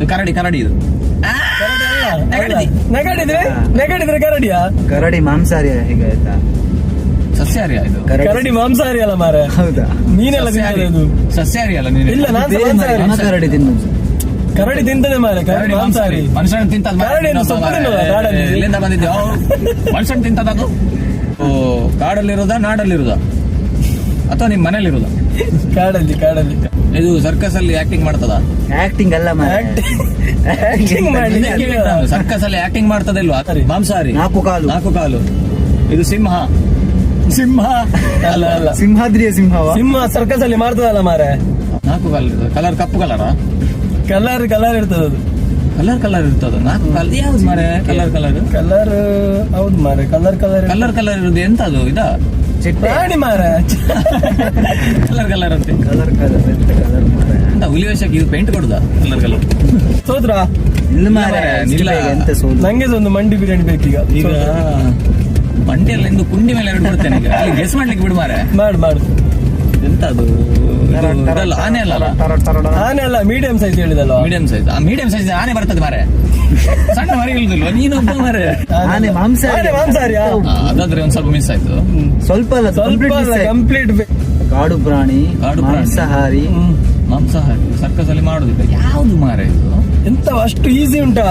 ಇದು ಕರಡಿ ಇದು ನೆಗಡಿದ್ರೆ ಕರಡಿಯಾ? ಕರಡಿ ಮಾಂಸಾಹಾರಿ ಹೇಗೆ ಆಯ್ತಾ? ಸಸ್ಯಾಹಾರಿ ಇದು ಕರಡಿ ಮಾಂಸಾಹಾರಿ ಅಲ್ಲ ಮಾರ. ಹೌದಾ? ನೀನೆಲ್ಲ ತಿಂತದೆ ಅದು? ಸಸ್ಯಾಹಾರಿ ಅಲ್ಲ ನೀನು? ಇಲ್ಲ, ನಾನು ಮಾಂಸಾಹಾರಿ. ಕರಡಿ ತಿನ್ನೋದು. ಕರಡಿ ತಿಂತದೆ ಮಾರ. ಕರಡಿ ಮಾಂಸಾಹಾರಿ. ಮನುಷ್ಯನ ತಿಂತದ ಎಲ್ಲಿಂದ ಬಂದಿದ್ದೆ? ಮನುಷ್ಯನ ತಿಂತದ ಅದು? ಕಾಡಲ್ಲಿರೋದಾ ನಾಡಲ್ಲಿರೋದಾ ಅಥವಾ ನಿಮ್ ಮನೇಲಿರೋದಾ? ಕಾಡಲ್ಲಿ. ಇದು ಸರ್ಕಸ್ ಅಲ್ಲಿ ಆಕ್ಟಿಂಗ್ ಮಾಡ್ತದ? ಆಕ್ಟಿಂಗ್ ಅಲ್ಲ ಮಾರ. ಆಕ್ಟಿಂಗ್ ಮಾಡಿ ಸರ್ಕಸ್ ಅಲ್ಲಿ ಆಕ್ಟಿಂಗ್ ಮಾಡ್ತದ ಇಲ್ವಾ? ಮಾಂಸಾಹಾರಿ. 4 ಕಾಲು. ಇದು ಸಿಂಹ ಅಲ್ಲ. ಸಿಂಹಾದ್ರಿಯ ಸಿಂಹವ? ಸಿಂಹ ಸರ್ಕಸ್ ಅಲ್ಲಿ ಮಾಡ್ತದಲ್ಲ ಮಾರ. 4 ಕಾಲು ಇರ್ತದೆ. ಕಲರ್ ಕಪ್ಪು ಕಲರಾ? ಕಲರ್ ಇರ್ತದ ಅದು. ಕಲರ್ ಇರ್ತದ. 4 ಕಾಲು ಯಾವ್ದು ಮಾರೆ? ಕಲರ್ ಹೌದು ಮಾರ. ಕಲರ್ ಇರೋದು ಎಂತ ಅದು? ಇದಾ ಪ್ರಾಣಿ ಮಾರ. ಕಲರ್ ಅಂತೆ. ಕಲರ್ ಎಂತ ಹುಲಿ ವೇಷಕ್ಕೆ ಇದು ಪೇಂಟ್ ಕೊಡುದಾ? ಕಲರ್ ಸೋದ್ರ ಇಲ್ಲ ಮಾರ. ಎಂತ ಸೋಲು? ನಂಗೆ ಒಂದು ಮಂಡಿ ಬಿರಿಯಾನಿ ಬೇಕೀಗ. ಈಗ ಮಂಡಿಯಲ್ಲಿ ಇಂದು ಕುಂಡಿ ಮೇಲೆ 2 ಕೊಡ್ತೇನೆ. ಈಗ ಅಲ್ಲಿ ಗೆಸ್ ಮಾಡ್ಲಿಕ್ಕೆ ಬಿಡು ಮಾರೆ. ಮಾಡು. ಎಂತ ಅದು? ಆನೆ ಅಲ್ಲ, ಮೀಡಿಯಂ ಸೈಜ್ ಹೇಳಿದಲ್ವಾ? ಮೀಡಿಯಂ ಸೈಜ್ ಆನೆ ಬರ್ತದೆ ಮಾರೆ. ಸಣ್ಣ ಮರಿ ಇಲ್ದಿಲ್ವ ನೀನು? ಮಾರೆ ಆನೆ ಮಾಂಸಾಹಾರಿ. ಅದಾದ್ರೆ ಒಂದ್ ಸ್ವಲ್ಪ ಮಿಸ್ ಆಯ್ತು. ಸ್ವಲ್ಪ ಕಂಪ್ಲೀಟ್. ಕಾಡು ಪ್ರಾಣಿ ಮಾಂಸಾಹಾರಿ. ಸರ್ಕಸ್ ಅಲ್ಲಿ ಮಾಡುದಿಲ್ಲ ಯಾವ್ದು ಮಾರೆ ಇದು? ಎಂತ ಅಷ್ಟು ಈಸಿ ಉಂಟಾ?